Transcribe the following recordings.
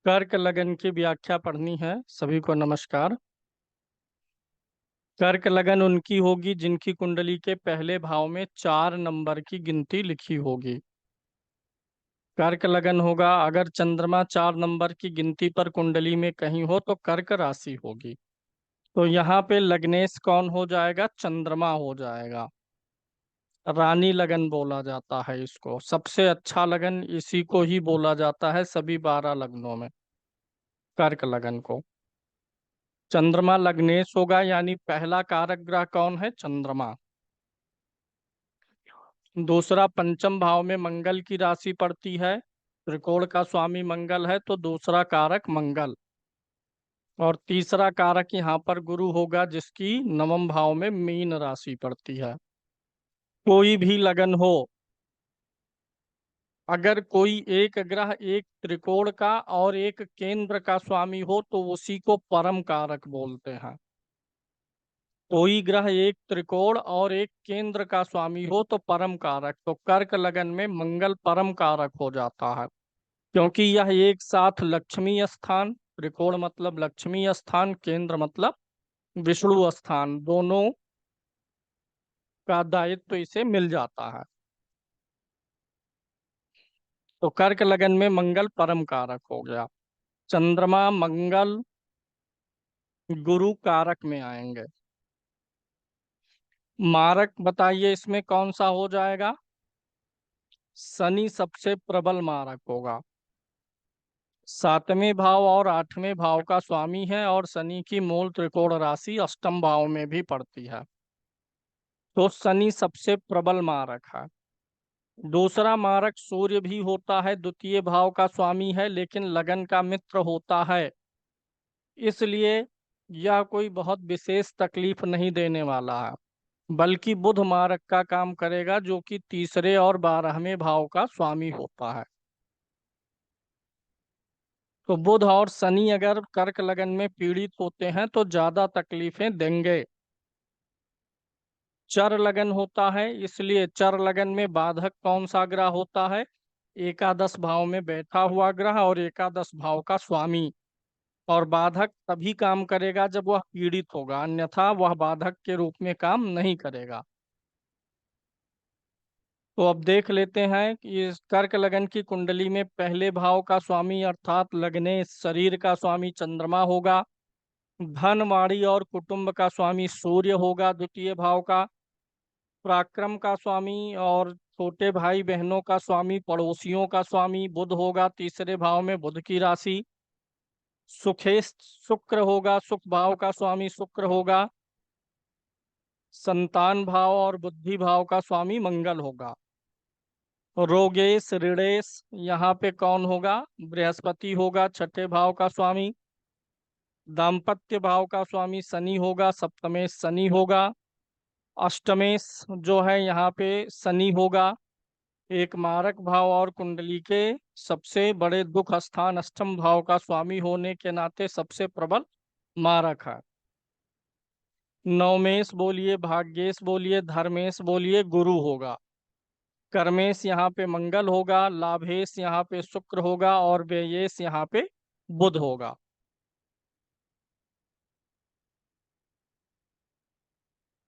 कर्क लगन की व्याख्या पढ़नी है। सभी को नमस्कार। कर्क लगन उनकी होगी जिनकी कुंडली के पहले भाव में 4 नंबर की गिनती लिखी होगी। कर्क लगन होगा अगर चंद्रमा 4 नंबर की गिनती पर कुंडली में कहीं हो तो कर्क राशि होगी। तो यहाँ पे लग्नेश कौन हो जाएगा? चंद्रमा हो जाएगा। रानी लगन बोला जाता है इसको। सबसे अच्छा लगन इसी को ही बोला जाता है सभी 12 लग्नों में, कर्क लगन को। चंद्रमा लग्नेश होगा, यानी पहला कारक ग्रह कौन है? चंद्रमा। दूसरा, पंचम भाव में मंगल की राशि पड़ती है। त्रिकोण का स्वामी मंगल है तो दूसरा कारक मंगल। और तीसरा कारक यहाँ पर गुरु होगा जिसकी नवम भाव में मीन राशि पड़ती है। कोई भी लगन हो, अगर कोई एक ग्रह एक त्रिकोण का और एक केंद्र का स्वामी हो तो उसी को परम कारक बोलते हैं। कोई ग्रह एक त्रिकोण और एक केंद्र का स्वामी हो तो परम कारक। तो कर्क लगन में मंगल परम कारक हो जाता है, क्योंकि यह एक साथ लक्ष्मी स्थान, त्रिकोण मतलब लक्ष्मी स्थान, केंद्र मतलब विष्णु स्थान, दोनों का दायित्व इसे मिल जाता है। तो कर्क लगन में मंगल परम कारक हो गया। चंद्रमा मंगल गुरु कारक में आएंगे। मारक बताइए इसमें कौन सा हो जाएगा? शनि सबसे प्रबल मारक होगा। 7वें भाव और 8वें भाव का स्वामी है और शनि की मूल त्रिकोण राशि अष्टम भाव में भी पड़ती है। तो शनि सबसे प्रबल मारक है। दूसरा मारक सूर्य भी होता है, द्वितीय भाव का स्वामी है लेकिन लगन का मित्र होता है, इसलिए यह कोई बहुत विशेष तकलीफ नहीं देने वाला है। बल्कि बुध मारक का काम करेगा जो कि तीसरे और 12वें भाव का स्वामी होता है। तो बुध और शनि अगर कर्क लगन में पीड़ित होते हैं तो ज्यादा तकलीफें देंगे। चर लगन होता है, इसलिए चर लगन में बाधक कौन सा ग्रह होता है? एकादश भाव में बैठा हुआ ग्रह और एकादश भाव का स्वामी। और बाधक तभी काम करेगा जब वह पीड़ित होगा, अन्यथा वह बाधक के रूप में काम नहीं करेगा। तो अब देख लेते हैं कि इस कर्क लगन की कुंडली में पहले भाव का स्वामी अर्थात लग्नेश शरीर का स्वामी चंद्रमा होगा। धन वाणी और कुटुंब का स्वामी सूर्य होगा द्वितीय भाव का। पराक्रम का स्वामी और छोटे भाई बहनों का स्वामी, पड़ोसियों का स्वामी बुध होगा तीसरे भाव में, बुध की राशि। सुखेश शुक्र होगा, सुख भाव का स्वामी शुक्र होगा। संतान भाव और बुद्धि भाव का स्वामी मंगल होगा। रोगेश ऋणेश यहाँ पे कौन होगा? बृहस्पति होगा छठे भाव का स्वामी। दाम्पत्य भाव का स्वामी शनि होगा, सप्तमेश शनि होगा। अष्टमेश जो है यहाँ पे शनि होगा। एक मारक भाव और कुंडली के सबसे बड़े दुख स्थान अष्टम भाव का स्वामी होने के नाते सबसे प्रबल मारक है। नवमेश बोलिए, भाग्येश बोलिए, धर्मेश बोलिए, गुरु होगा। कर्मेश यहाँ पे मंगल होगा, लाभेश यहाँ पे शुक्र होगा और व्ययेश यहाँ पे बुध होगा।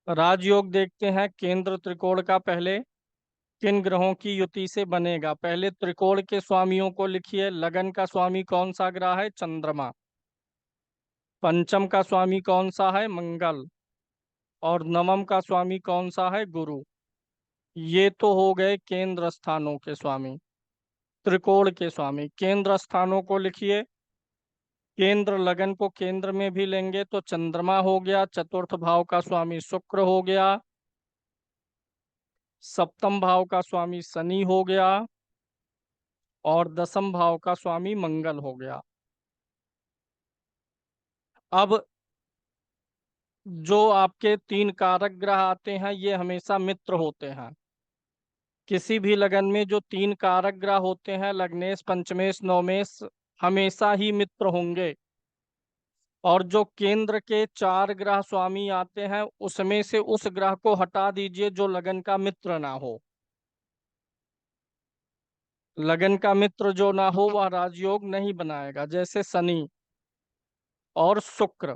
राजयोग देखते हैं केंद्र त्रिकोण का। पहले किन ग्रहों की युति से बनेगा? पहले त्रिकोण के स्वामियों को लिखिए। लगन का स्वामी कौन सा ग्रह है? चंद्रमा। पंचम का स्वामी कौन सा है? मंगल। और नवम का स्वामी कौन सा है? गुरु। ये तो हो गए केंद्र स्थानों के स्वामी। त्रिकोण के स्वामी केंद्र स्थानों को लिखिए। केंद्र लगन को केंद्र में भी लेंगे तो चंद्रमा हो गया, चतुर्थ भाव का स्वामी शुक्र हो गया, सप्तम भाव का स्वामी शनि हो गया और दसम भाव का स्वामी मंगल हो गया। अब जो आपके 3 कारक ग्रह आते हैं ये हमेशा मित्र होते हैं। किसी भी लगन में जो 3 कारक ग्रह होते हैं, लग्नेश पंचमेश नवमेश, हमेशा ही मित्र होंगे। और जो केंद्र के 4 ग्रह स्वामी आते हैं उसमें से उस ग्रह को हटा दीजिए जो लगन का मित्र ना हो। लगन का मित्र जो ना हो वह राजयोग नहीं बनाएगा, जैसे शनि और शुक्र।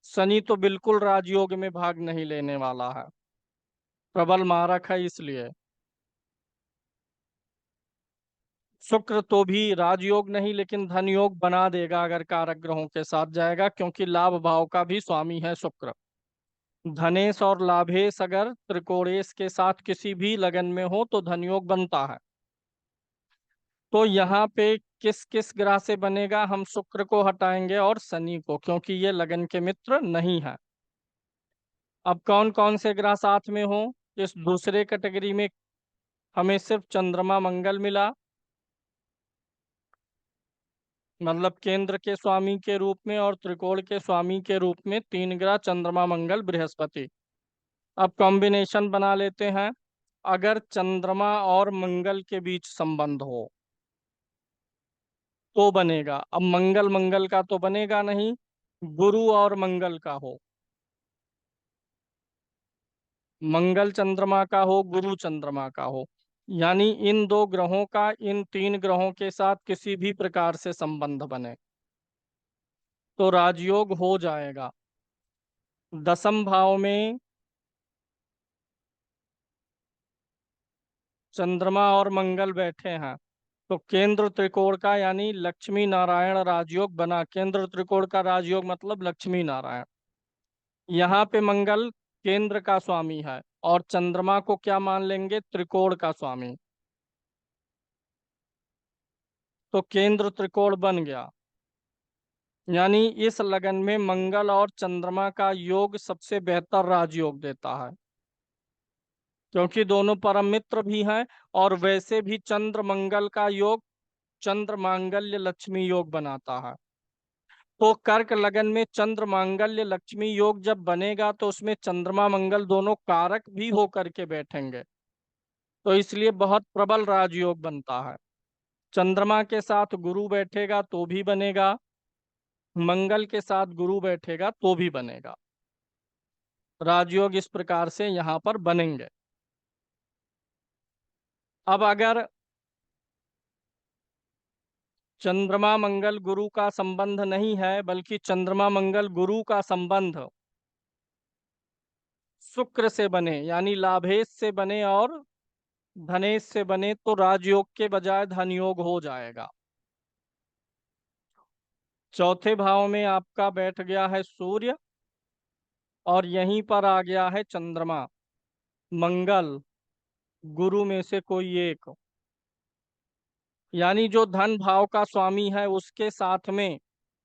शनि तो बिल्कुल राजयोग में भाग नहीं लेने वाला है, प्रबल मारक है इसलिए। शुक्र तो भी राजयोग नहीं लेकिन धन योग बना देगा अगर कारक ग्रहों के साथ जाएगा, क्योंकि लाभ भाव का भी स्वामी है शुक्र। धनेश और लाभेश अगर त्रिकोणेश के साथ किसी भी लगन में हो तो धन योग बनता है। तो यहाँ पे किस किस ग्रह से बनेगा, हम शुक्र को हटाएंगे और शनि को, क्योंकि ये लगन के मित्र नहीं है। अब कौन कौन से ग्रह साथ में हो, इस दूसरे कैटेगरी में हमें सिर्फ चंद्रमा मंगल मिला, मतलब केंद्र के स्वामी के रूप में और त्रिकोण के स्वामी के रूप में तीन ग्रह चंद्रमा मंगल बृहस्पति। अब कॉम्बिनेशन बना लेते हैं। अगर चंद्रमा और मंगल के बीच संबंध हो तो बनेगा। अब मंगल मंगल का तो बनेगा नहीं, गुरु और मंगल का हो, मंगल चंद्रमा का हो, गुरु चंद्रमा का हो, यानी इन दो ग्रहों का इन तीन ग्रहों के साथ किसी भी प्रकार से संबंध बने तो राजयोग हो जाएगा। दसम भाव में चंद्रमा और मंगल बैठे हैं तो केंद्र त्रिकोण का यानी लक्ष्मी नारायण राजयोग बना। केंद्र त्रिकोण का राजयोग मतलब लक्ष्मी नारायण। यहाँ पे मंगल केंद्र का स्वामी है और चंद्रमा को क्या मान लेंगे, त्रिकोण का स्वामी। तो केंद्र त्रिकोण बन गया, यानी इस लगन में मंगल और चंद्रमा का योग सबसे बेहतर राजयोग देता है, क्योंकि दोनों परम मित्र भी हैं। और वैसे भी चंद्र मंगल का योग चंद्र मांगल्य लक्ष्मी योग बनाता है। तो कर्क लगन में चंद्र मांगल्य लक्ष्मी योग जब बनेगा तो उसमें चंद्रमा मंगल दोनों कारक भी होकर के बैठेंगे, तो इसलिए बहुत प्रबल राजयोग बनता है। चंद्रमा के साथ गुरु बैठेगा तो भी बनेगा, मंगल के साथ गुरु बैठेगा तो भी बनेगा। राजयोग इस प्रकार से यहाँ पर बनेंगे। अब अगर चंद्रमा मंगल गुरु का संबंध नहीं है, बल्कि चंद्रमा मंगल गुरु का संबंध शुक्र से बने, यानी लाभेश से बने और धनेश से बने, तो राजयोग के बजाय धन योग हो जाएगा। चौथे भाव में आपका बैठ गया है सूर्य और यहीं पर आ गया है चंद्रमा। मंगल गुरु में से कोई एक, यानी जो धन भाव का स्वामी है उसके साथ में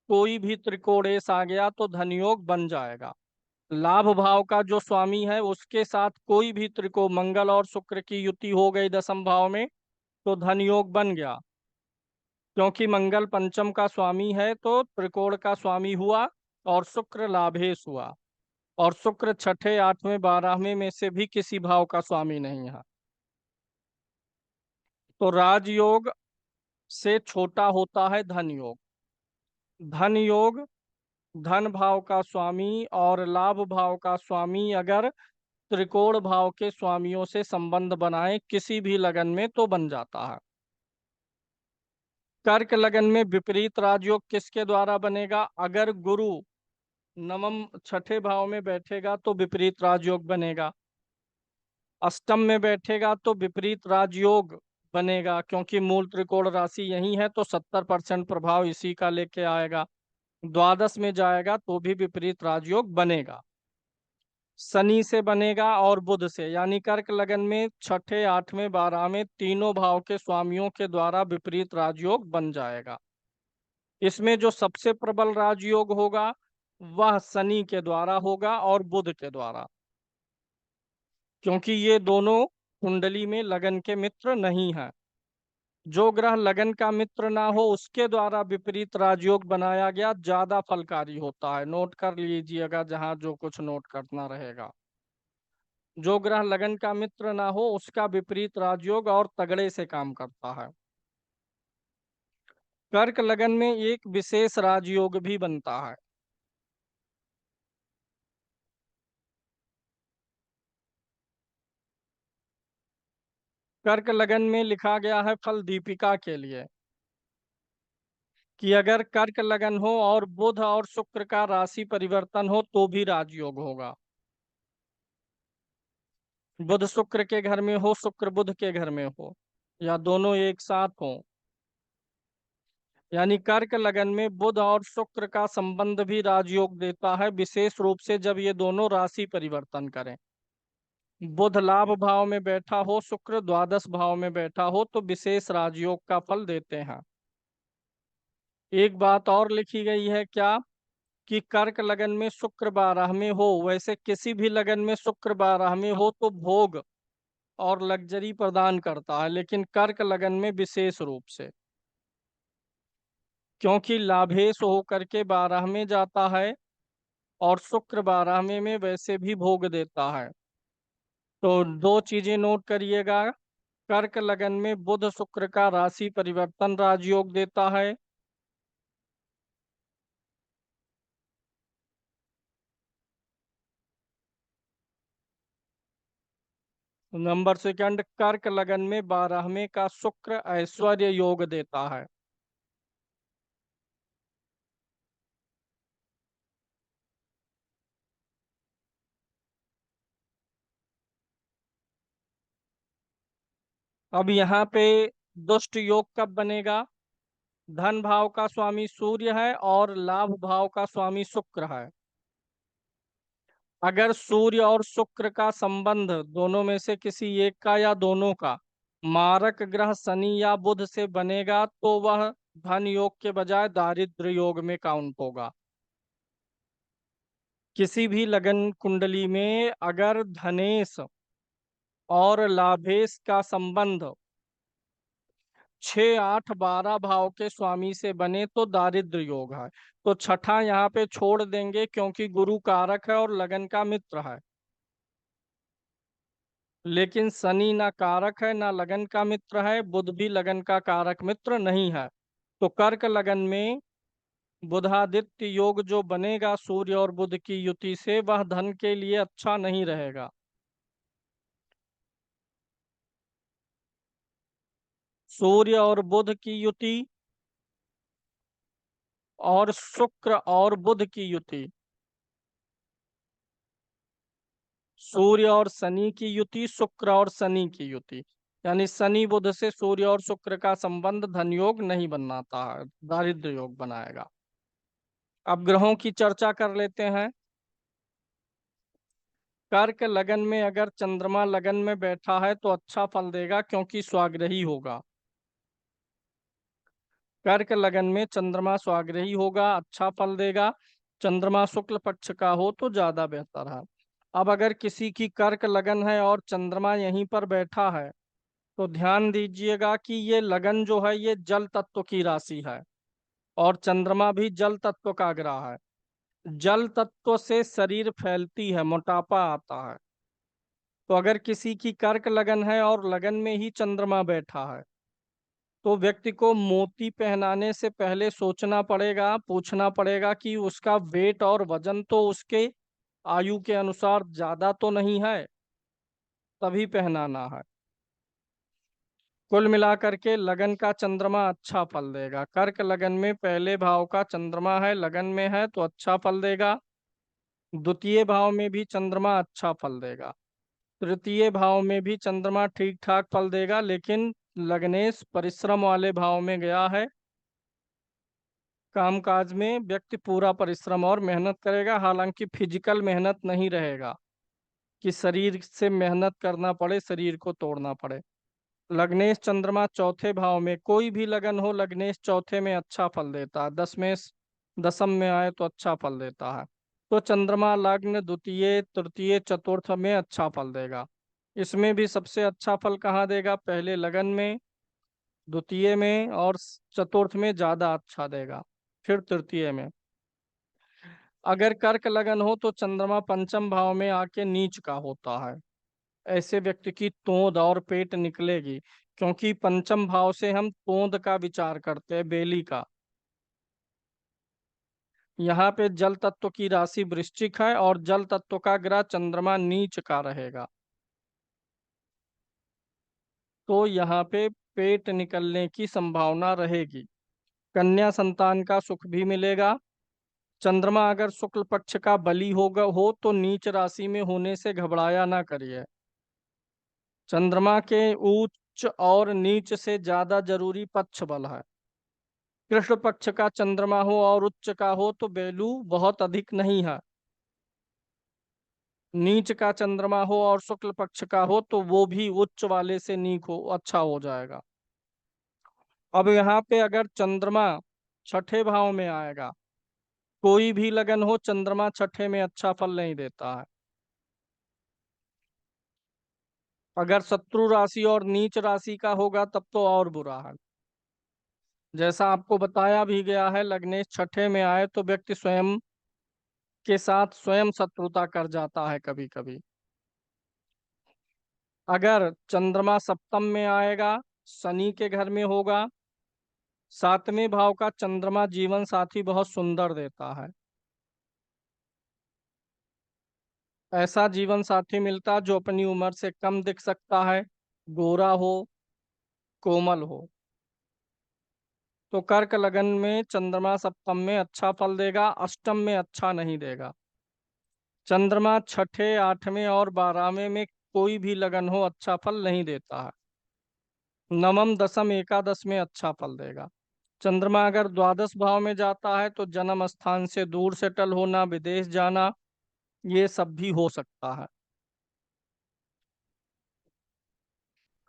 कोई भी त्रिकोणेश आ गया तो धन योग बन जाएगा। लाभ भाव का जो स्वामी है उसके साथ कोई भी त्रिकोण, मंगल और शुक्र की युति हो गई दसम भाव में, तो धन योग बन गया। क्योंकि मंगल पंचम का स्वामी है तो त्रिकोण का स्वामी हुआ और शुक्र लाभेश हुआ, और शुक्र छठे आठवें बारहवें में से भी किसी भाव का स्वामी नहीं है। तो राजयोग से छोटा होता है धन योग। धन योग धन भाव का स्वामी और लाभ भाव का स्वामी अगर त्रिकोण भाव के स्वामियों से संबंध बनाए किसी भी लगन में तो बन जाता है। कर्क लगन में विपरीत राजयोग किसके द्वारा बनेगा, अगर गुरु नवम छठे भाव में बैठेगा तो विपरीत राजयोग बनेगा, अष्टम में बैठेगा तो विपरीत राजयोग बनेगा, क्योंकि मूल त्रिकोण राशि यही है तो 70% प्रभाव इसी का लेके आएगा। द्वादश में जाएगा तो भी विपरीत राजयोग बनेगा। शनि से बनेगा और बुध से, यानी कर्क लगन में छठे आठवें बारहवें तीनों भाव के स्वामियों के द्वारा विपरीत राजयोग बन जाएगा। इसमें जो सबसे प्रबल राजयोग होगा वह शनि के द्वारा होगा और बुध के द्वारा, क्योंकि ये दोनों कुंडली में लगन के मित्र नहीं है। जो ग्रह लगन का मित्र ना हो उसके द्वारा विपरीत राजयोग बनाया गया ज्यादा फलकारी होता है। नोट कर लीजिएगा जहां जो कुछ नोट करना रहेगा। जो ग्रह लगन का मित्र ना हो उसका विपरीत राजयोग और तगड़े से काम करता है। कर्क लगन में एक विशेष राजयोग भी बनता है। कर्क लगन में लिखा गया है फल दीपिका के लिए कि अगर कर्क लगन हो और बुध और शुक्र का राशि परिवर्तन हो तो भी राजयोग होगा। बुध शुक्र के घर में हो, शुक्र बुध के घर में हो, या दोनों एक साथ हो, यानी कर्क लगन में बुध और शुक्र का संबंध भी राजयोग देता है, विशेष रूप से जब ये दोनों राशि परिवर्तन करें। बुध लाभ भाव में बैठा हो, शुक्र द्वादश भाव में बैठा हो, तो विशेष राजयोग का फल देते हैं। एक बात और लिखी गई है क्या, कि कर्क लगन में शुक्र 12 में हो, वैसे किसी भी लगन में शुक्र 12 में हो तो भोग और लग्जरी प्रदान करता है, लेकिन कर्क लगन में विशेष रूप से, क्योंकि लाभेश होकर के 12 में जाता है और शुक्र 12 में वैसे भी भोग देता है। तो दो चीजें नोट करिएगा, कर्क लगन में बुध शुक्र का राशि परिवर्तन राजयोग देता है, नंबर सेकंड कर्क लगन में 12वें का शुक्र ऐश्वर्य योग देता है। अब यहाँ पे दुष्ट योग कब बनेगा, धन भाव का स्वामी सूर्य है और लाभ भाव का स्वामी शुक्र है। अगर सूर्य और शुक्र का संबंध दोनों में से किसी एक का या दोनों का मारक ग्रह शनि या बुध से बनेगा तो वह धन योग के बजाय दारिद्र्य योग में काउंट होगा। किसी भी लगन कुंडली में अगर धनेश और लाभेश का संबंध 6, 8, 12 भाव के स्वामी से बने तो दारिद्र्य योग है। तो छठा यहाँ पे छोड़ देंगे क्योंकि गुरु कारक है और लगन का मित्र है, लेकिन शनि ना कारक है ना लगन का मित्र है, बुध भी लगन का कारक मित्र नहीं है। तो कर्क लगन में बुधादित्य योग जो बनेगा सूर्य और बुध की युति से, वह धन के लिए अच्छा नहीं रहेगा। सूर्य और बुध की युति और शुक्र और बुध की युति, सूर्य और शनि की युति, शुक्र और शनि की युति, यानी शनि बुध से सूर्य और शुक्र का संबंध धन योग नहीं बनाता है, दारिद्र्य योग बनाएगा। अब ग्रहों की चर्चा कर लेते हैं। कर्क लगन में अगर चंद्रमा लगन में बैठा है तो अच्छा फल देगा क्योंकि स्वाग्रही होगा। कर्क लगन में चंद्रमा स्वाग्रही होगा, अच्छा फल देगा। चंद्रमा शुक्ल पक्ष का हो तो ज्यादा बेहतर है। अब अगर किसी की कर्क लगन है और चंद्रमा यहीं पर बैठा है तो ध्यान दीजिएगा कि ये लगन जो है ये जल तत्व की राशि है और चंद्रमा भी जल तत्व का ग्रह है। जल तत्व से शरीर फैलती है, मोटापा आता है। तो अगर किसी की कर्क लगन है और लगन में ही चंद्रमा बैठा है तो व्यक्ति को मोती पहनाने से पहले सोचना पड़ेगा, पूछना पड़ेगा कि उसका वेट और वजन तो उसके आयु के अनुसार ज्यादा तो नहीं है, तभी पहनाना है। कुल मिलाकर के लगन का चंद्रमा अच्छा फल देगा। कर्क लगन में पहले भाव का चंद्रमा है, लगन में है तो अच्छा फल देगा। द्वितीय भाव में भी चंद्रमा अच्छा फल देगा। तृतीय भाव में भी चंद्रमा ठीक ठाक फल देगा, लेकिन लग्नेश परिश्रम वाले भाव में गया है। कामकाज में व्यक्ति पूरा परिश्रम और मेहनत करेगा, हालांकि फिजिकल मेहनत नहीं रहेगा कि शरीर से मेहनत करना पड़े, शरीर को तोड़ना पड़े। लग्नेश चंद्रमा चौथे भाव में, कोई भी लगन हो लग्नेश चौथे में अच्छा फल देता है, दसम में आए तो अच्छा फल देता है। तो चंद्रमा लग्न द्वितीय तृतीय चतुर्थ में अच्छा फल देगा। इसमें भी सबसे अच्छा फल कहाँ देगा, पहले लगन में, द्वितीय में और चतुर्थ में ज्यादा अच्छा देगा, फिर तृतीय में। अगर कर्क लगन हो तो चंद्रमा पंचम भाव में आके नीच का होता है, ऐसे व्यक्ति की तोंद और पेट निकलेगी, क्योंकि पंचम भाव से हम तोंद का विचार करते हैं, बेली का। यहाँ पे जल तत्व की राशि वृश्चिक है और जल तत्व का ग्रह चंद्रमा नीच का रहेगा। तो यहाँ पे पेट निकलने की संभावना रहेगी। कन्या संतान का सुख भी मिलेगा। चंद्रमा अगर शुक्ल पक्ष का बली होगा हो तो नीच राशि में होने से घबराया ना करिए। चंद्रमा के उच्च और नीच से ज्यादा जरूरी पक्ष बल है। कृष्ण पक्ष का चंद्रमा हो और उच्च का हो तो वैल्यू बहुत अधिक नहीं है। नीच का चंद्रमा हो और शुक्ल पक्ष का हो तो वो भी उच्च वाले से नीच हो अच्छा हो जाएगा। अब यहाँ पे अगर चंद्रमा छठे भाव में आएगा, कोई भी लगन हो चंद्रमा छठे में अच्छा फल नहीं देता है। अगर शत्रु राशि और नीच राशि का होगा तब तो और बुरा है। जैसा आपको बताया भी गया है, लग्नेश छठे में आए तो व्यक्ति स्वयं के साथ स्वयं शत्रुता कर जाता है कभी कभी। अगर चंद्रमा सप्तम में आएगा, शनि के घर में होगा, सातवें भाव का चंद्रमा जीवन साथी बहुत सुंदर देता है। ऐसा जीवन साथी मिलता जो अपनी उम्र से कम दिख सकता है, गोरा हो, कोमल हो। तो कर्क लगन में चंद्रमा सप्तम में अच्छा फल देगा, अष्टम में अच्छा नहीं देगा। चंद्रमा छठे, आठवें और बारहवें में कोई भी लगन हो अच्छा फल नहीं देता है। नवम, दसम, एकादश में अच्छा फल देगा। चंद्रमा अगर द्वादश भाव में जाता है तो जन्म स्थान से दूर सेटल होना, विदेश जाना, ये सब भी हो सकता है।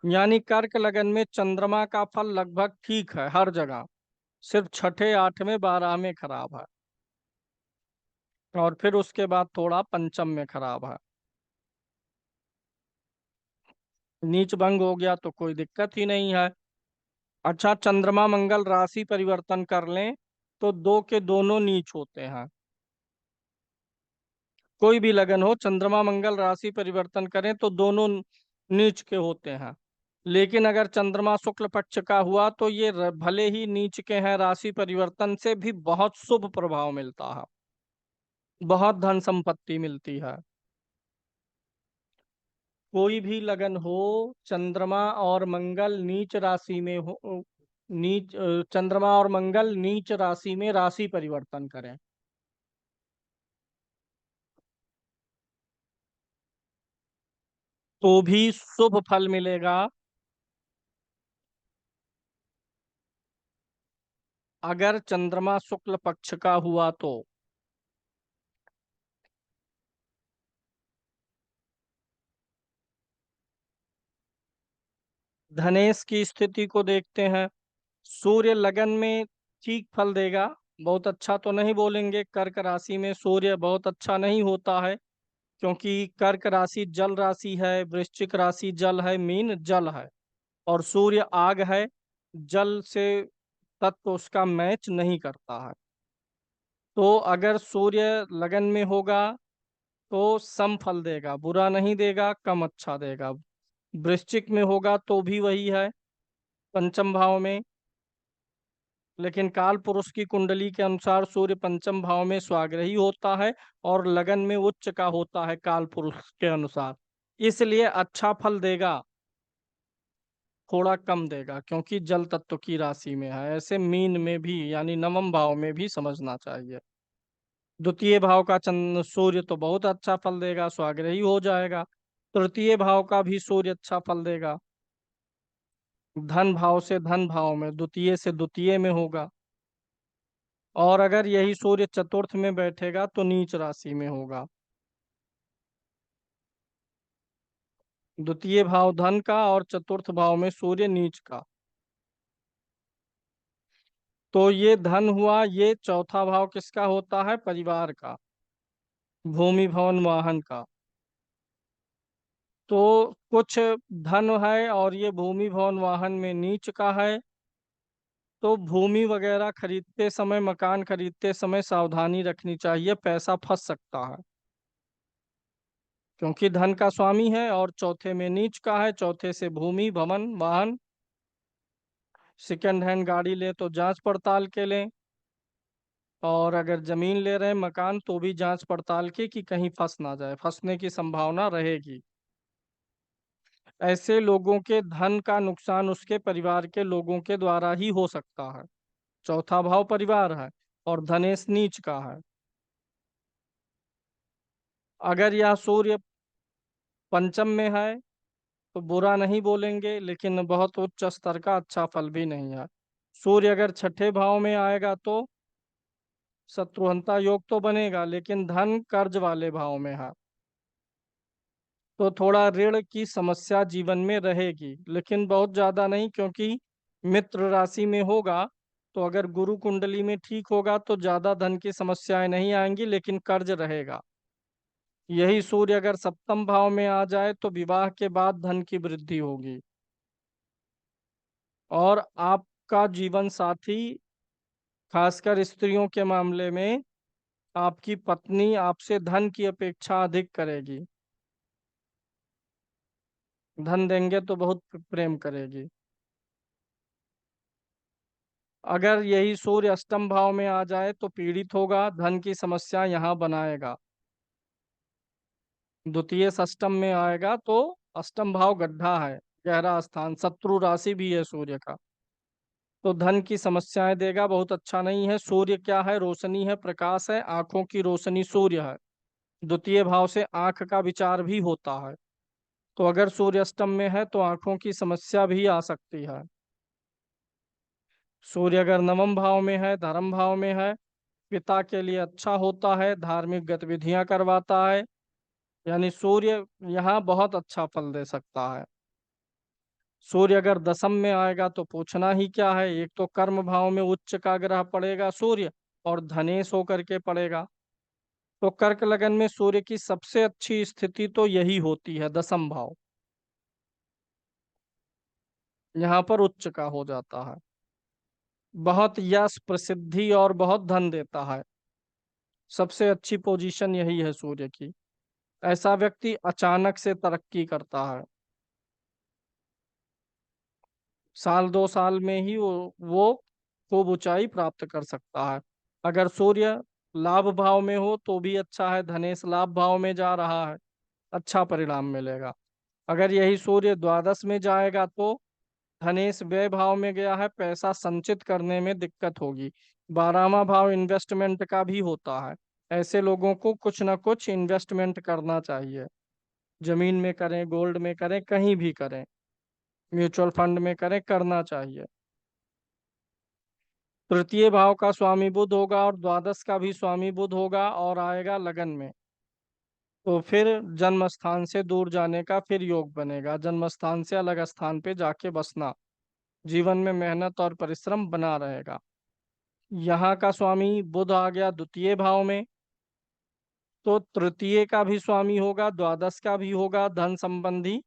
यानी कर्क लगन में चंद्रमा का फल लगभग ठीक है हर जगह, सिर्फ छठे, आठवें, बारहवें खराब है। और फिर उसके बाद थोड़ा पंचम में खराब है। नीच भंग हो गया तो कोई दिक्कत ही नहीं है। अच्छा, चंद्रमा मंगल राशि परिवर्तन कर लें तो दो के दोनों नीच होते हैं। कोई भी लगन हो चंद्रमा मंगल राशि परिवर्तन करें तो दोनों नीच के होते हैं। लेकिन अगर चंद्रमा शुक्ल पक्ष का हुआ तो ये भले ही नीच के हैं, राशि परिवर्तन से भी बहुत शुभ प्रभाव मिलता है, बहुत धन संपत्ति मिलती है। कोई भी लगन हो, चंद्रमा और मंगल नीच राशि में हो, चंद्रमा और मंगल नीच राशि में राशि परिवर्तन करें तो भी शुभ फल मिलेगा। अगर चंद्रमा शुक्ल पक्ष का हुआ तो धनेश की स्थिति को देखते हैं। सूर्य लगन में ठीक फल देगा, बहुत अच्छा तो नहीं बोलेंगे। कर्क राशि में सूर्य बहुत अच्छा नहीं होता है, क्योंकि कर्क राशि जल राशि है, वृश्चिक राशि जल है, मीन जल है, और सूर्य आग है। जल से तत्व उसका मैच नहीं करता है। तो अगर सूर्य लगन में होगा तो सम फल देगा, बुरा नहीं देगा, कम अच्छा देगा। वृश्चिक में होगा तो भी वही है, पंचम भाव में। लेकिन काल पुरुष की कुंडली के अनुसार सूर्य पंचम भाव में स्वाग्रही होता है और लगन में उच्च का होता है काल पुरुष के अनुसार। इसलिए अच्छा फल देगा, थोड़ा कम देगा, क्योंकि जल तत्व की राशि में है। ऐसे मीन में भी यानी नवम भाव में भी समझना चाहिए। द्वितीय भाव का चंद्र सूर्य तो बहुत अच्छा फल देगा, स्वाग्रही हो जाएगा। तृतीय भाव का भी सूर्य अच्छा फल देगा, धन भाव से धन भाव में, द्वितीय से द्वितीय में होगा। और अगर यही सूर्य चतुर्थ में बैठेगा तो नीच राशि में होगा। द्वितीय भाव धन का और चतुर्थ भाव में सूर्य नीच का। तो ये धन हुआ। ये चौथा भाव किसका होता है? परिवार का, भूमि भवन वाहन का। तो कुछ धन है और ये भूमि भवन वाहन में नीच का है, तो भूमि वगैरह खरीदते समय, मकान खरीदते समय सावधानी रखनी चाहिए, पैसा फंस सकता है। क्योंकि धन का स्वामी है और चौथे में नीच का है। चौथे से भूमि भवन वाहन, सेकंड हैंड गाड़ी ले तो जांच पड़ताल के लें, और अगर जमीन ले रहे हैं, मकान, तो भी जांच पड़ताल की कि कहीं फंस ना जाए, फंसने की संभावना रहेगी। ऐसे लोगों के धन का नुकसान उसके परिवार के लोगों के द्वारा ही हो सकता है। चौथा भाव परिवार है और धनेश नीच का है। अगर यह सूर्य पंचम में है तो बुरा नहीं बोलेंगे, लेकिन बहुत उच्च स्तर का अच्छा फल भी नहीं है। सूर्य अगर छठे भाव में आएगा तो शत्रुहंता योग तो बनेगा, लेकिन धन कर्ज वाले भाव में है, तो थोड़ा ऋण की समस्या जीवन में रहेगी, लेकिन बहुत ज्यादा नहीं, क्योंकि मित्र राशि में होगा। तो अगर गुरु कुंडली में ठीक होगा तो ज्यादा धन की समस्याएं नहीं आएंगी, लेकिन कर्ज रहेगा। यही सूर्य अगर सप्तम भाव में आ जाए तो विवाह के बाद धन की वृद्धि होगी, और आपका जीवन साथी, खासकर स्त्रियों के मामले में, आपकी पत्नी आपसे धन की अपेक्षा अधिक करेगी। धन देंगे तो बहुत प्रेम करेगी। अगर यही सूर्य अष्टम भाव में आ जाए तो पीड़ित होगा, धन की समस्या यहाँ बनाएगा। द्वितीय षष्टम में आएगा तो अष्टम भाव गड्ढा है, गहरा स्थान, शत्रु राशि भी है सूर्य का, तो धन की समस्याएं देगा, बहुत अच्छा नहीं है। सूर्य क्या है? रोशनी है, प्रकाश है, आंखों की रोशनी सूर्य है। द्वितीय भाव से आंख का विचार भी होता है, तो अगर सूर्य अष्टम में है तो आंखों की समस्या भी आ सकती है। सूर्य अगर नवम भाव में है, धर्म भाव में है, पिता के लिए अच्छा होता है, धार्मिक गतिविधियां करवाता है, यानी सूर्य यहाँ बहुत अच्छा फल दे सकता है। सूर्य अगर दसम में आएगा तो पूछना ही क्या है, एक तो कर्म भाव में उच्च का ग्रह पड़ेगा सूर्य, और धनेश होकर के पड़ेगा। तो कर्क लगन में सूर्य की सबसे अच्छी स्थिति तो यही होती है, दसम भाव, यहाँ पर उच्च का हो जाता है। बहुत यश प्रसिद्धि और बहुत धन देता है, सबसे अच्छी पोजीशन यही है सूर्य की। ऐसा व्यक्ति अचानक से तरक्की करता है, साल दो साल में ही वो खूब ऊंचाई प्राप्त कर सकता है। अगर सूर्य लाभ भाव में हो तो भी अच्छा है, धनेश लाभ भाव में जा रहा है, अच्छा परिणाम मिलेगा। अगर यही सूर्य द्वादश में जाएगा तो धनेश व्यय भाव में गया है, पैसा संचित करने में दिक्कत होगी। बारहवां भाव इन्वेस्टमेंट का भी होता है, ऐसे लोगों को कुछ ना कुछ इन्वेस्टमेंट करना चाहिए, जमीन में करें, गोल्ड में करें, कहीं भी करें, म्यूचुअल फंड में करें, करना चाहिए। तृतीय भाव का स्वामी बुध होगा और द्वादश का भी स्वामी बुध होगा, और आएगा लगन में, तो फिर जन्म स्थान से दूर जाने का फिर योग बनेगा, जन्म स्थान से अलग स्थान पे जाके बसना, जीवन में मेहनत और परिश्रम बना रहेगा। यहाँ का स्वामी बुध आ गया द्वितीय भाव में, तो तृतीय का भी स्वामी होगा, द्वादश का भी होगा, धन संबंधी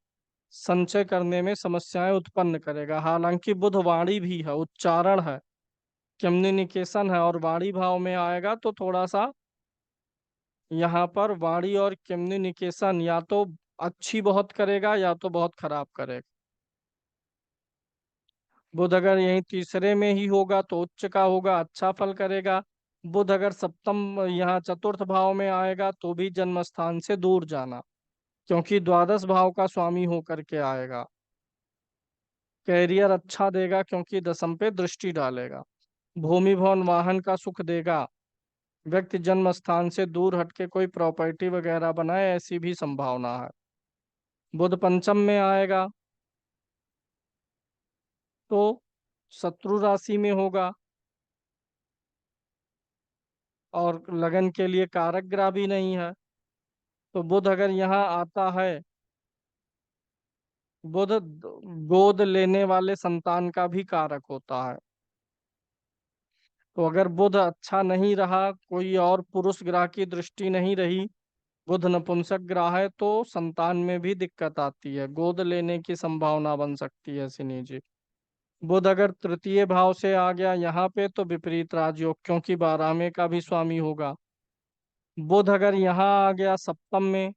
संचय करने में समस्याएं उत्पन्न करेगा। हालांकि बुध वाणी भी है, उच्चारण है, कम्युनिकेशन है, और वाणी भाव में आएगा तो थोड़ा सा यहाँ पर वाणी और कम्युनिकेशन या तो अच्छी बहुत करेगा या तो बहुत खराब करेगा। बुध अगर यहीं तीसरे में ही होगा तो उच्च का होगा, अच्छा फल करेगा। बुध अगर सप्तम यहाँ चतुर्थ भाव में आएगा तो भी जन्म स्थान से दूर जाना, क्योंकि द्वादश भाव का स्वामी होकर के आएगा। कैरियर अच्छा देगा क्योंकि दसम पे दृष्टि डालेगा। भूमि भवन वाहन का सुख देगा। व्यक्ति जन्म स्थान से दूर हटके कोई प्रॉपर्टी वगैरह बनाए, ऐसी भी संभावना है। बुध पंचम में आएगा तो शत्रु राशि में होगा, और लगन के लिए कारक ग्रह भी नहीं है। तो बुध अगर यहाँ आता है, बुध गोद लेने वाले संतान का भी कारक होता है। तो अगर बुध अच्छा नहीं रहा, कोई और पुरुष ग्रह की दृष्टि नहीं रही, बुध नपुंसक ग्रह है, तो संतान में भी दिक्कत आती है, गोद लेने की संभावना बन सकती है सिनी जी। बुध अगर तृतीय भाव से आ गया यहाँ पे तो विपरीत राजयोग, क्योंकि बारहवें का भी स्वामी होगा। बुध अगर यहाँ आ गया सप्तम में,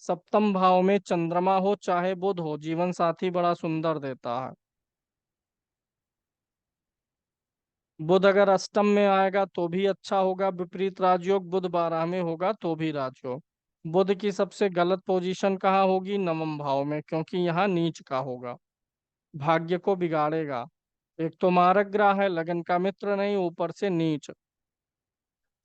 सप्तम भाव में चंद्रमा हो चाहे बुध हो, जीवन साथी बड़ा सुंदर देता है। बुध अगर अष्टम में आएगा तो भी अच्छा होगा, विपरीत राजयोग, बुध बारह में होगा तो भी राजयोग। बुध की सबसे गलत पोजीशन कहाँ होगी? नवम भाव में, क्योंकि यहाँ नीच का होगा, भाग्य को बिगाड़ेगा। एक तो मारक ग्रह है, लगन का मित्र नहीं, ऊपर से नीच।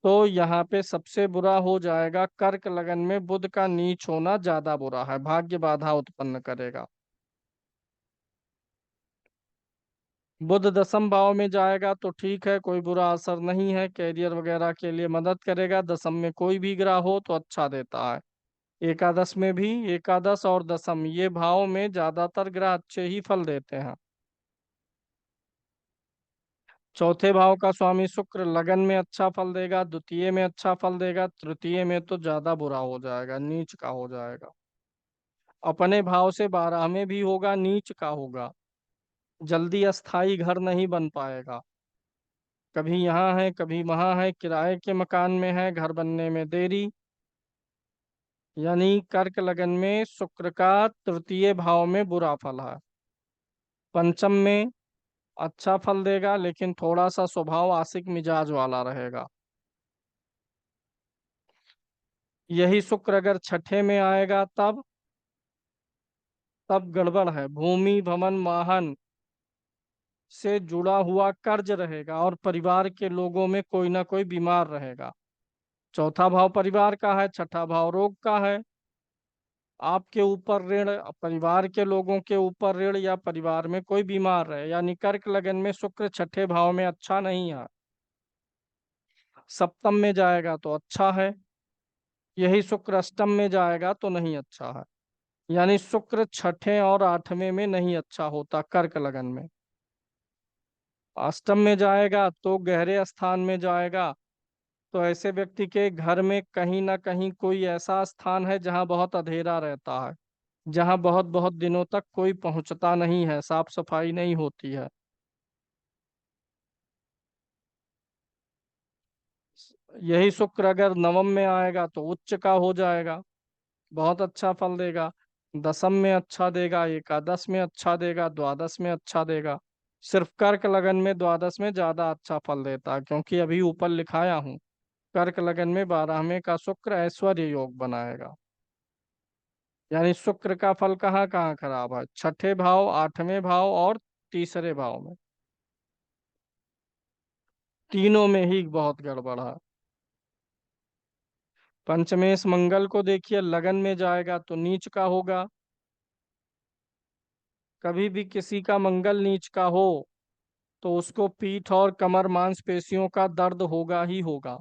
तो यहाँ पे सबसे बुरा हो जाएगा कर्क लगन में बुध का नीच होना ज्यादा बुरा है, भाग्य बाधा उत्पन्न करेगा। बुध दसम भाव में जाएगा तो ठीक है, कोई बुरा असर नहीं है, कैरियर वगैरह के लिए मदद करेगा। दसम में कोई भी ग्रह हो तो अच्छा देता है। एकादश में भी, एकादश और दसम ये भाव में ज्यादातर ग्रह अच्छे ही फल देते हैं। चौथे भाव का स्वामी शुक्र लगन में अच्छा फल देगा, द्वितीय में अच्छा फल देगा, तृतीय में तो ज्यादा बुरा हो जाएगा, नीच का हो जाएगा। अपने भाव से 12 में भी होगा, नीच का होगा। जल्दी अस्थाई घर नहीं बन पाएगा, कभी यहाँ है कभी वहाँ है, किराए के मकान में है, घर बनने में देरी। यानी कर्क लगन में शुक्र का तृतीय भाव में बुरा फल है। पंचम में अच्छा फल देगा, लेकिन थोड़ा सा स्वभाव आशिक मिजाज वाला रहेगा। यही शुक्र अगर छठे में आएगा तब गड़बड़ है। भूमि भवन वाहन से जुड़ा हुआ कर्ज रहेगा, और परिवार के लोगों में कोई ना कोई बीमार रहेगा। चौथा भाव परिवार का है, छठा भाव रोग का है। आपके ऊपर ऋण, परिवार के लोगों के ऊपर ऋण, या परिवार में कोई बीमार रहे। यानी कर्क लगन में शुक्र छठे भाव में अच्छा नहीं है। सप्तम में जाएगा तो अच्छा है, यही शुक्र अष्टम में जाएगा तो नहीं अच्छा है। यानी शुक्र छठे और आठवें में नहीं अच्छा होता कर्क लगन में। अष्टम में जाएगा तो गहरे स्थान में जाएगा, तो ऐसे व्यक्ति के घर में कहीं ना कहीं कोई ऐसा स्थान है जहां बहुत अंधेरा रहता है, जहां बहुत बहुत दिनों तक कोई पहुंचता नहीं है, साफ सफाई नहीं होती है। यही शुक्र अगर नवम में आएगा तो उच्च का हो जाएगा, बहुत अच्छा फल देगा। दसम में अच्छा देगा, एकादश में अच्छा देगा, द्वादश में अच्छा देगा। सिर्फ कर्क लगन में द्वादश में ज्यादा अच्छा फल देता है, क्योंकि अभी ऊपर लिखाया हूं, कर्क लगन में 12वें का शुक्र ऐश्वर्य योग बनाएगा। यानी शुक्र का फल कहाँ कहाँ खराब है? छठे भाव, आठवें भाव और तीसरे भाव में, तीनों में ही बहुत गड़बड़ है। पंचमेश मंगल को देखिए, लगन में जाएगा तो नीच का होगा। कभी भी किसी का मंगल नीच का हो तो उसको पीठ और कमर मांसपेशियों का दर्द होगा ही होगा।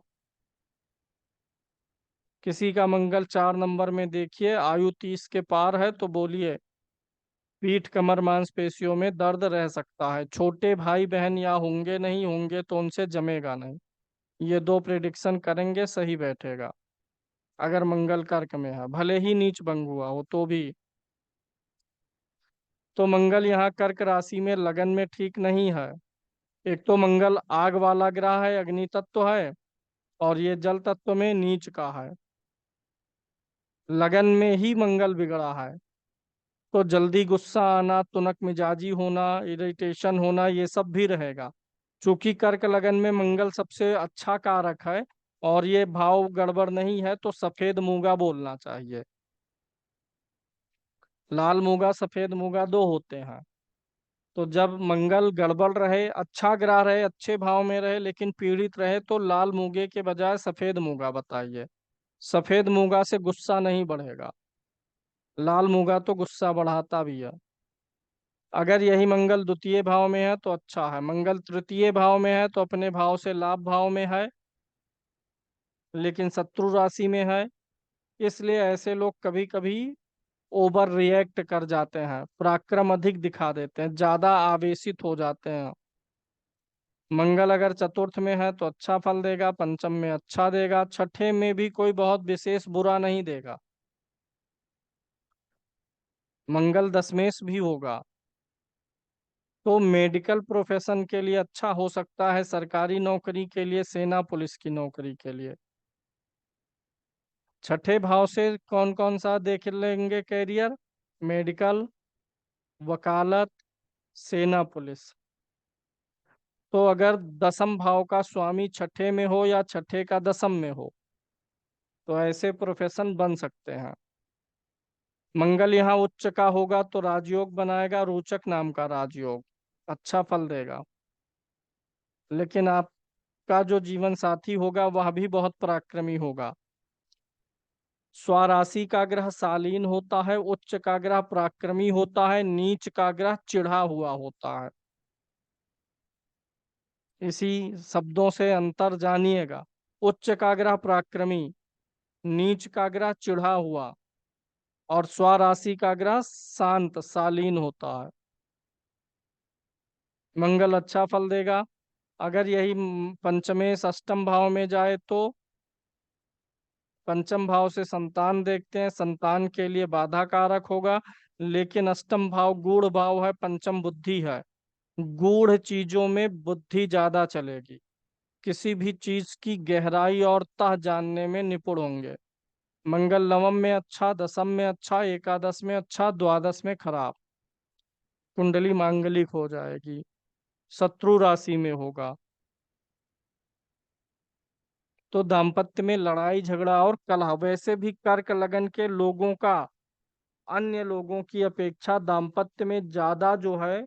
किसी का मंगल 4 नंबर में देखिए, आयु 30 के पार है, तो बोलिए पीठ कमर मांसपेशियों में दर्द रह सकता है। छोटे भाई बहन या होंगे नहीं, होंगे तो उनसे जमेगा नहीं। ये दो प्रिडिक्शन करेंगे, सही बैठेगा। अगर मंगल कर्क में है, भले ही नीच भंग हुआ हो तो भी। तो मंगल यहाँ कर्क राशि में लगन में ठीक नहीं है। एक तो मंगल आग वाला ग्रह है, अग्नि तत्व है, और ये जल तत्व में नीच का है। लगन में ही मंगल बिगड़ा है, तो जल्दी गुस्सा आना, तुनक मिजाजी होना, इरिटेशन होना, ये सब भी रहेगा। चूंकि कर्क लगन में मंगल सबसे अच्छा कारक है और ये भाव गड़बड़ नहीं है, तो सफेद मूंगा बोलना चाहिए। लाल मूंगा सफेद मूंगा दो होते हैं। तो जब मंगल गड़बड़ रहे, अच्छा ग्रह रहे, अच्छे भाव में रहे, लेकिन पीड़ित रहे, तो लाल मूंगे के बजाय सफेद मूंगा बताइए। सफेद मूंगा से गुस्सा नहीं बढ़ेगा, लाल मूंगा तो गुस्सा बढ़ाता भी है। अगर यही मंगल द्वितीय भाव में है तो अच्छा है, मंगल तृतीय भाव में है तो अपने भाव से लाभ भाव में है, लेकिन शत्रु राशि में है। इसलिए ऐसे लोग कभी कभी ओवर रिएक्ट कर जाते हैं, पराक्रम अधिक दिखा देते हैं, ज्यादा आवेशित हो जाते हैं। मंगल अगर चतुर्थ में है तो अच्छा फल देगा, पंचम में अच्छा देगा, छठे में भी कोई बहुत विशेष बुरा नहीं देगा। मंगल दशमेश भी होगा तो मेडिकल प्रोफेशन के लिए अच्छा हो सकता है, सरकारी नौकरी के लिए, सेना पुलिस की नौकरी के लिए। छठे भाव से कौन कौन सा देख लेंगे कैरियर? मेडिकल, वकालत, सेना पुलिस। तो अगर दसम भाव का स्वामी छठे में हो या छठे का दसम में हो तो ऐसे प्रोफेशन बन सकते हैं। मंगल यहाँ उच्च का होगा तो राजयोग बनाएगा, रोचक नाम का राजयोग, अच्छा फल देगा। लेकिन आपका जो जीवन साथी होगा वह भी बहुत पराक्रमी होगा। स्वराशि का ग्रह शालीन होता है, उच्च का ग्रह पराक्रमी होता है, नीच का ग्रह चिढ़ा हुआ होता है। इसी शब्दों से अंतर जानिएगा। उच्च का ग्रह पराक्रमी, नीच का ग्रह चिढ़ा हुआ, और स्वराशि का ग्रह शांत शालीन होता है। मंगल अच्छा फल देगा। अगर यही पंचमेश अष्टम भाव में जाए तो पंचम भाव से संतान देखते हैं, संतान के लिए बाधा कारक होगा। लेकिन अष्टम भाव गूढ़ भाव है, पंचम बुद्धि है। गूढ़ चीजों में बुद्धि ज्यादा चलेगी, किसी भी चीज की गहराई और तह जानने में निपुण होंगे। मंगल नवम में अच्छा, दसम में अच्छा, एकादश में अच्छा, द्वादश में खराब। कुंडली मांगलिक हो जाएगी, शत्रु राशि में होगा तो दाम्पत्य में लड़ाई झगड़ा और कलह। वैसे भी कर्क लगन के लोगों का अन्य लोगों की अपेक्षा दाम्पत्य में ज्यादा जो है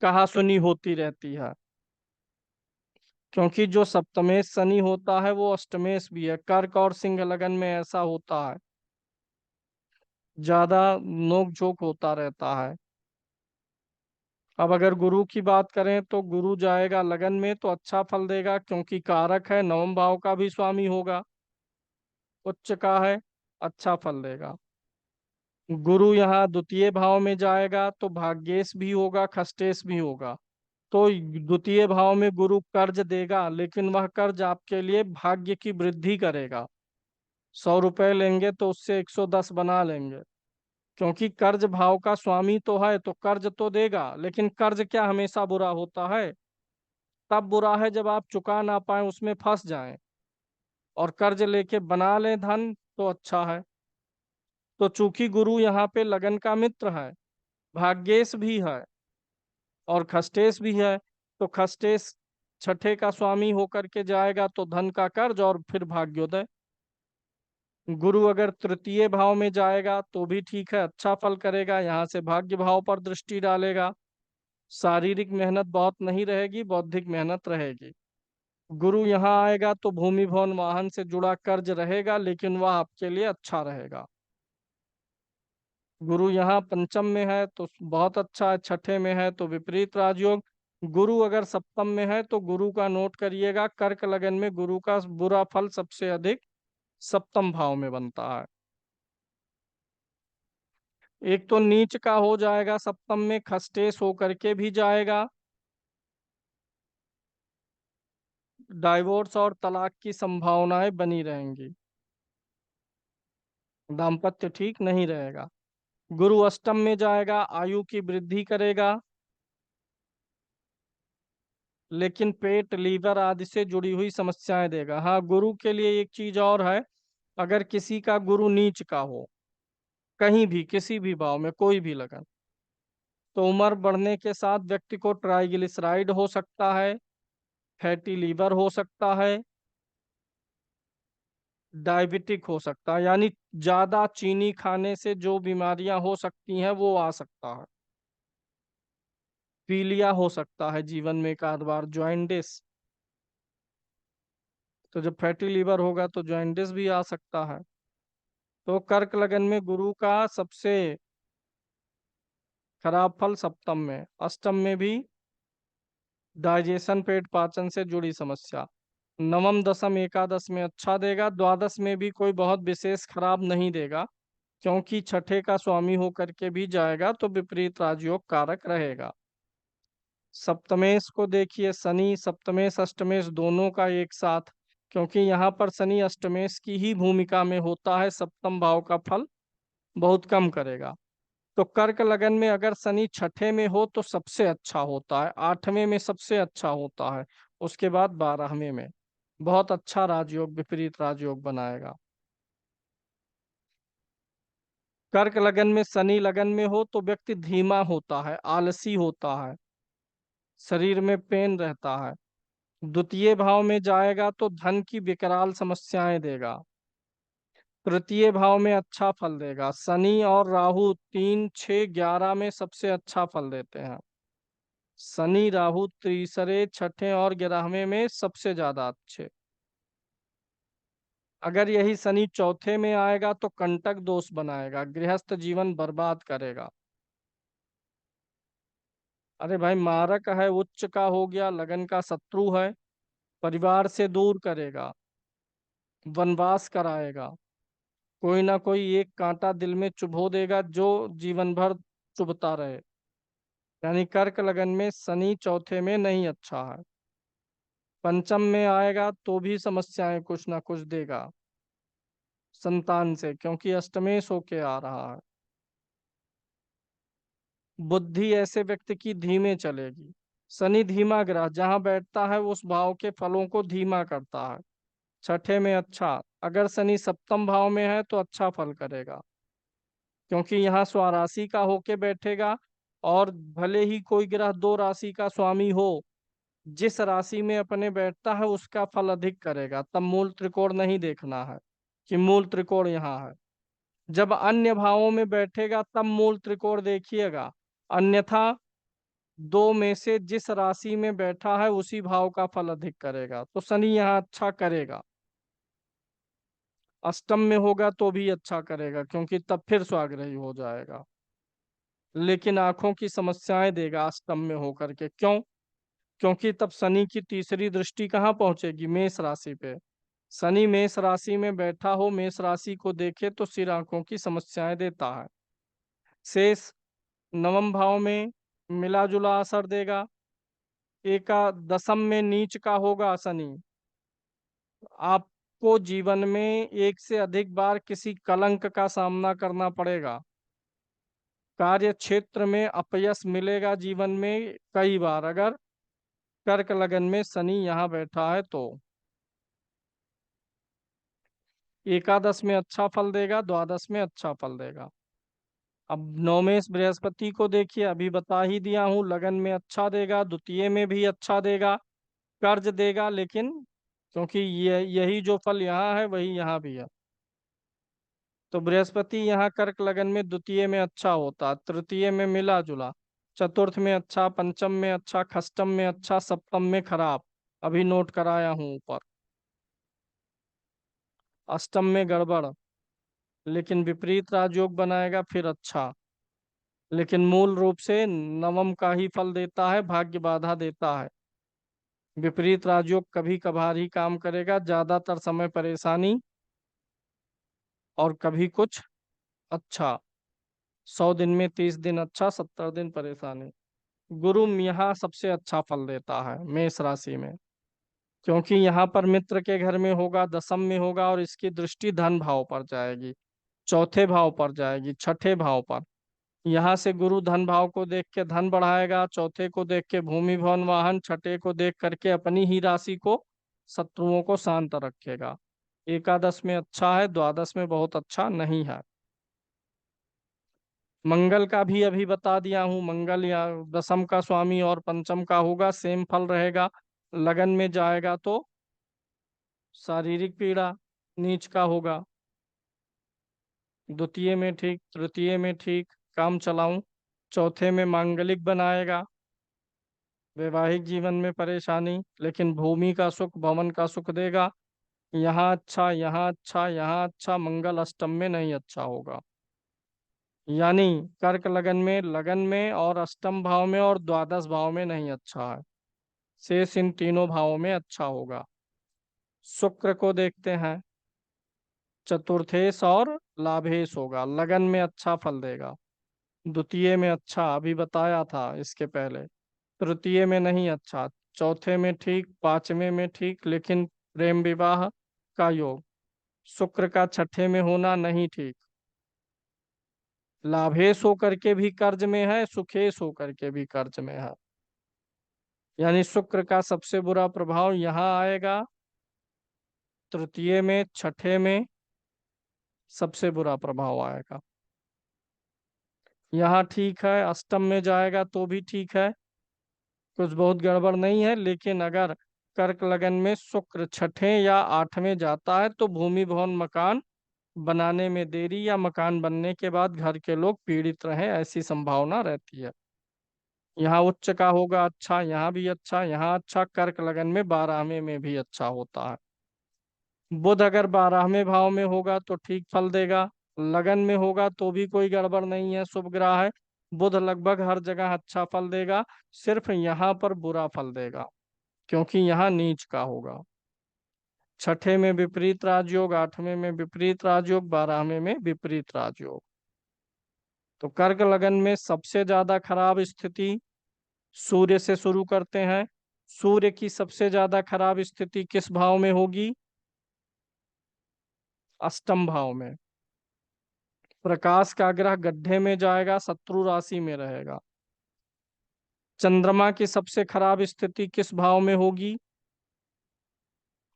कहासुनी होती रहती है। क्योंकि जो सप्तमेश शनि होता है वो अष्टमेश भी है। कर्क और सिंह लगन में ऐसा होता है, ज्यादा नोक झोंक होता रहता है। अब अगर गुरु की बात करें तो गुरु जाएगा लगन में तो अच्छा फल देगा, क्योंकि कारक है, नवम भाव का भी स्वामी होगा, उच्च का है, अच्छा फल देगा। गुरु यहाँ द्वितीय भाव में जाएगा तो भाग्येश भी होगा, खष्टेश भी होगा। तो द्वितीय भाव में गुरु कर्ज देगा, लेकिन वह कर्ज आपके लिए भाग्य की वृद्धि करेगा। 100 रुपए लेंगे तो उससे 110 बना लेंगे, क्योंकि कर्ज भाव का स्वामी तो है तो कर्ज तो देगा। लेकिन कर्ज क्या हमेशा बुरा होता है? तब बुरा है जब आप चुका ना पाए, उसमें फंस जाएं। और कर्ज लेके बना लें धन तो अच्छा है। तो चूंकि गुरु यहाँ पे लगन का मित्र है, भाग्येश भी है और खष्टेश भी है, तो खष्टेश छठे का स्वामी होकर के जाएगा तो धन का कर्ज और फिर भाग्योदय। गुरु अगर तृतीय भाव में जाएगा तो भी ठीक है, अच्छा फल करेगा, यहाँ से भाग्य भाव पर दृष्टि डालेगा। शारीरिक मेहनत बहुत नहीं रहेगी, बौद्धिक मेहनत रहेगी। गुरु यहाँ आएगा तो भूमि भवन वाहन से जुड़ा कर्ज रहेगा, लेकिन वह आपके लिए अच्छा रहेगा। गुरु यहाँ पंचम में है तो बहुत अच्छा है, छठे में है तो विपरीत राजयोग। गुरु अगर सप्तम में है तो गुरु का नोट करिएगा, कर्क लगन में गुरु का बुरा फल सबसे अधिक सप्तम भाव में बनता है। एक तो नीच का हो जाएगा, सप्तम में खष्टेश होकर के भी जाएगा। डाइवोर्स और तलाक की संभावनाएं बनी रहेंगी, दाम्पत्य ठीक नहीं रहेगा। गुरु अष्टम में जाएगा, आयु की वृद्धि करेगा, लेकिन पेट लीवर आदि से जुड़ी हुई समस्याएं देगा। हाँ, गुरु के लिए एक चीज और है, अगर किसी का गुरु नीच का हो, कहीं भी किसी भी भाव में कोई भी लगन, तो उम्र बढ़ने के साथ व्यक्ति को ट्राइग्लिसराइड हो सकता है, फैटी लीवर हो सकता है, डायबिटिक हो सकता है, यानी ज्यादा चीनी खाने से जो बीमारियां हो सकती हैं वो आ सकता है। पीलिया हो सकता है जीवन में एक आध बार, जॉइंटिस। तो जब फैटी लीवर होगा तो जॉइंटिस भी आ सकता है। तो कर्क लगन में गुरु का सबसे खराब फल सप्तम में, अष्टम में भी डाइजेशन पेट पाचन से जुड़ी समस्या। नवम दसम एकादश में अच्छा देगा, द्वादश में भी कोई बहुत विशेष खराब नहीं देगा, क्योंकि छठे का स्वामी होकर के भी जाएगा तो विपरीत राजयोग कारक रहेगा। सप्तमेश को देखिए, शनि सप्तमेश अष्टमेश दोनों का एक साथ, क्योंकि यहाँ पर शनि अष्टमेश की ही भूमिका में होता है, सप्तम भाव का फल बहुत कम करेगा। तो कर्क लगन में अगर शनि छठे में हो तो सबसे अच्छा होता है, आठवें में सबसे अच्छा होता है, उसके बाद 12वें में बहुत अच्छा राजयोग विपरीत राजयोग बनाएगा। कर्क लगन में शनि लगन में हो तो व्यक्ति धीमा होता है, आलसी होता है, शरीर में पेन रहता है, द्वितीय भाव में जाएगा तो धन की विकराल समस्याएं देगा। तृतीय भाव में अच्छा फल देगा। शनि और राहु 3, 6, 11 में सबसे अच्छा फल देते हैं। शनि राहु तीसरे, छठे और 11वें में सबसे ज्यादा अच्छे। अगर यही शनि चौथे में आएगा तो कंटक दोष बनाएगा, गृहस्थ जीवन बर्बाद करेगा। अरे भाई, मारक है, उच्च का हो गया, लगन का शत्रु है, परिवार से दूर करेगा, वनवास कराएगा, कोई ना कोई एक कांटा दिल में चुभो देगा जो जीवन भर चुभता रहे। यानी कर्क लगन में शनि चौथे में नहीं अच्छा है। पंचम में आएगा तो भी समस्याएं कुछ ना कुछ देगा संतान से, क्योंकि अष्टमेश होके आ रहा है। बुद्धि ऐसे व्यक्ति की धीमे चलेगी। शनि धीमा ग्रह जहां बैठता है उस भाव के फलों को धीमा करता है। छठे में अच्छा। अगर शनि सप्तम भाव में है तो अच्छा फल करेगा, क्योंकि यहाँ स्वराशि का होके बैठेगा। और भले ही कोई ग्रह दो राशि का स्वामी हो, जिस राशि में अपने बैठता है उसका फल अधिक करेगा। तब मूल त्रिकोण नहीं देखना है कि मूल त्रिकोण यहाँ है। जब अन्य भावों में बैठेगा तब मूल त्रिकोण देखिएगा, अन्यथा दो में से जिस राशि में बैठा है उसी भाव का फल अधिक करेगा। तो शनि यहाँ अच्छा करेगा। अष्टम में होगा तो भी अच्छा करेगा, क्योंकि तब फिर स्वाग्रही हो जाएगा, लेकिन आंखों की समस्याएं देगा अष्टम में होकर के। क्यों? क्योंकि तब शनि की तीसरी दृष्टि कहाँ पहुंचेगी? मेष राशि पे। शनि मेष राशि में बैठा हो, मेष राशि को देखे तो सिर आंखों की समस्याएं देता है। शेष नवम भाव में मिला जुला असर देगा। एकादशम में नीच का होगा शनि। आपको जीवन में एक से अधिक बार किसी कलंक का सामना करना पड़ेगा। कार्य क्षेत्र में अपयश मिलेगा जीवन में कई बार, अगर कर्क लगन में शनि यहाँ बैठा है तो। एकादश में अच्छा फल देगा, द्वादश में अच्छा फल देगा। अब नवमेश बृहस्पति को देखिए, अभी बता ही दिया हूँ, लगन में अच्छा देगा, द्वितीय में भी अच्छा देगा, कर्ज देगा, लेकिन क्योंकि ये यही जो फल यहाँ है वही यहाँ भी है, तो बृहस्पति यहाँ कर्क लगन में द्वितीय में अच्छा होता, तृतीय में मिला जुला, चतुर्थ में अच्छा, पंचम में अच्छा, खष्टम में अच्छा, सप्तम में खराब। अभी नोट कराया हूँ ऊपर। अष्टम में गड़बड़, लेकिन विपरीत राजयोग बनाएगा फिर अच्छा। लेकिन मूल रूप से नवम का ही फल देता है, भाग्य बाधा देता है। विपरीत राजयोग कभी कभार ही काम करेगा, ज्यादातर समय परेशानी, और कभी कुछ अच्छा। 100 दिन में 30 दिन अच्छा, 70 दिन परेशानी। गुरु यहाँ सबसे अच्छा फल देता है मेष राशि में, क्योंकि यहाँ पर मित्र के घर में होगा, दसम में होगा, और इसकी दृष्टि धन भाव पर जाएगी, चौथे भाव पर जाएगी, छठे भाव पर। यहाँ से गुरु धन भाव को देख के धन बढ़ाएगा, चौथे को देख के भूमि भवन वाहन, छठे को देख करके अपनी ही राशि को, शत्रुओं को शांत रखेगा। एकादश में अच्छा है, द्वादश में बहुत अच्छा नहीं है। मंगल का भी अभी बता दिया हूँ, मंगल या दसम का स्वामी और पंचम का होगा, सेम फल रहेगा। लगन में जाएगा तो शारीरिक पीड़ा, नीच का होगा। द्वितीय में ठीक, तृतीय में ठीक, काम चलाऊं। चौथे में मांगलिक बनाएगा, वैवाहिक जीवन में परेशानी, लेकिन भूमि का सुख, भवन का सुख देगा। यहाँ अच्छा, यहाँ अच्छा, यहाँ अच्छा, मंगल अष्टम में नहीं अच्छा होगा। यानी कर्क लगन में और अष्टम भाव में और द्वादश भाव में नहीं अच्छा है। शेष इन तीनों भावों में अच्छा होगा। शुक्र को देखते हैं, चतुर्थेश और लाभेश होगा, लगन में अच्छा फल देगा, द्वितीय में अच्छा, अभी बताया था इसके पहले, तृतीय में नहीं अच्छा, चौथे में ठीक, पांचवें में ठीक, लेकिन प्रेम विवाह का योग। शुक्र का छठे में होना नहीं ठीक। लाभेश होकर के भी कर्ज में है, सुखेश होकर के भी कर्ज में है। यानी शुक्र का सबसे बुरा प्रभाव यहाँ आएगा, तृतीय में, छठे में सबसे बुरा प्रभाव आएगा। यहाँ ठीक है, अष्टम में जाएगा तो भी ठीक है, कुछ बहुत गड़बड़ नहीं है, लेकिन अगर कर्क लगन में शुक्र छठे या आठवें जाता है तो भूमि भवन मकान बनाने में देरी या मकान बनने के बाद घर के लोग पीड़ित रहे, ऐसी संभावना रहती है। यहाँ उच्च का होगा अच्छा, यहाँ भी अच्छा, यहाँ अच्छा, कर्क लगन में 12वें में भी अच्छा होता है। बुध अगर 12वें भाव में होगा तो ठीक फल देगा, लगन में होगा तो भी कोई गड़बड़ नहीं है, शुभ ग्रह है। बुध लगभग हर जगह अच्छा फल देगा, सिर्फ यहाँ पर बुरा फल देगा क्योंकि यहाँ नीच का होगा। छठे में विपरीत राजयोग, आठवें में विपरीत राजयोग, 12वें में विपरीत राजयोग। तो कर्क लगन में सबसे ज्यादा खराब स्थिति सूर्य से शुरू करते हैं। सूर्य की सबसे ज्यादा खराब स्थिति किस भाव में होगी? अष्टम भाव में। प्रकाश का ग्रह गड्ढे में जाएगा, शत्रु राशि में रहेगा। चंद्रमा की सबसे खराब स्थिति किस भाव में होगी?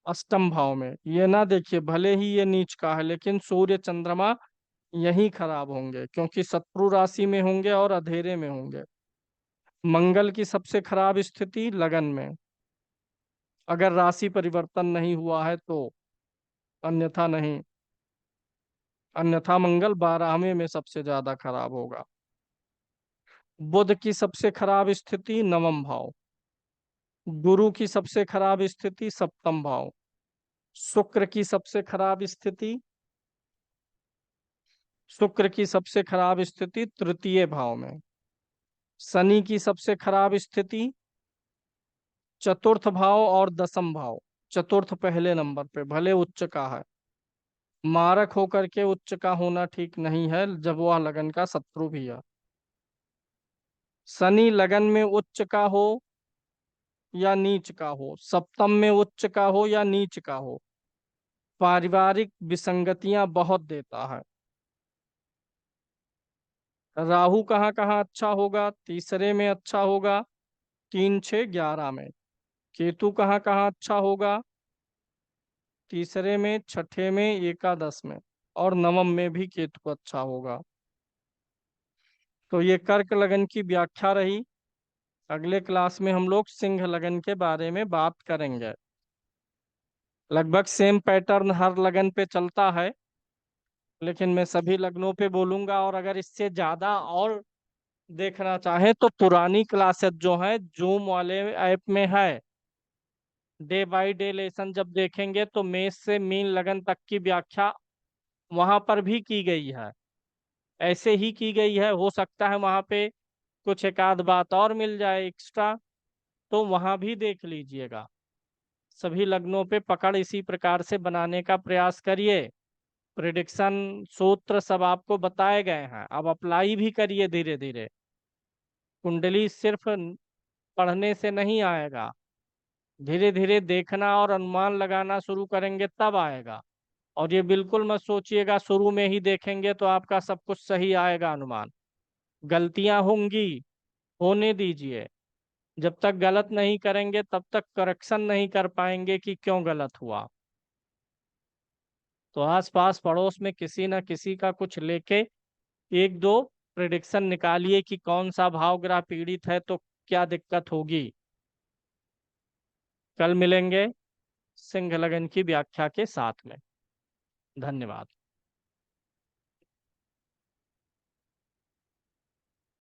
अष्टम भाव में। ये ना देखिए, भले ही ये नीच का है लेकिन सूर्य चंद्रमा यही खराब होंगे क्योंकि शत्रु राशि में होंगे और अंधेरे में होंगे। मंगल की सबसे खराब स्थिति लगन में, अगर राशि परिवर्तन नहीं हुआ है तो, अन्यथा नहीं। अन्यथा मंगल 12वें में सबसे ज्यादा खराब होगा। बुध की सबसे खराब स्थिति नवम भाव। गुरु की सबसे खराब स्थिति सप्तम भाव। शुक्र की सबसे खराब स्थिति, शुक्र की सबसे खराब स्थिति तृतीय भाव में। शनि की सबसे खराब स्थिति चतुर्थ भाव और दसम भाव। चतुर्थ पहले नंबर पे, भले उच्च का है, मारक होकर के उच्च का होना ठीक नहीं है जब वह लगन का शत्रु भी है। शनि लगन में उच्च का हो या नीच का हो, सप्तम में उच्च का हो या नीच का हो, पारिवारिक विसंगतियां बहुत देता है। राहु कहाँ कहाँ अच्छा होगा? तीसरे में अच्छा होगा, 3 6 11 में। केतु कहाँ कहाँ अच्छा होगा? तीसरे में, छठे में, एकादश में, और नवम में भी केतु अच्छा होगा। तो ये कर्क लगन की व्याख्या रही। अगले क्लास में हम लोग सिंह लगन के बारे में बात करेंगे। लगभग सेम पैटर्न हर लगन पे चलता है लेकिन मैं सभी लग्नों पे बोलूंगा, और अगर इससे ज्यादा और देखना चाहें तो पुरानी क्लासेस जो है जूम वाले ऐप में है, डे बाय डे लेसन जब देखेंगे तो मेष से मीन लगन तक की व्याख्या वहां पर भी की गई है। ऐसे ही की गई है, हो सकता है वहां पे कुछ एक आध बात और मिल जाए एक्स्ट्रा, तो वहां भी देख लीजिएगा। सभी लग्नों पे पकड़ इसी प्रकार से बनाने का प्रयास करिए। प्रिडिक्शन सूत्र सब आपको बताए गए हैं, अब अप्लाई भी करिए धीरे धीरे। कुंडली सिर्फ पढ़ने से नहीं आएगा, धीरे धीरे देखना और अनुमान लगाना शुरू करेंगे तब आएगा। और ये बिल्कुल मत सोचिएगा शुरू में ही देखेंगे तो आपका सब कुछ सही आएगा अनुमान। गलतियां होंगी, होने दीजिए। जब तक गलत नहीं करेंगे तब तक करेक्शन नहीं कर पाएंगे कि क्यों गलत हुआ। तो आसपास पड़ोस में किसी ना किसी का कुछ लेके एक दो प्रिडिक्शन निकालिए कि कौन सा भाव ग्रह पीड़ित है तो क्या दिक्कत होगी। कल मिलेंगे सिंह लगन की व्याख्या के साथ में। धन्यवाद।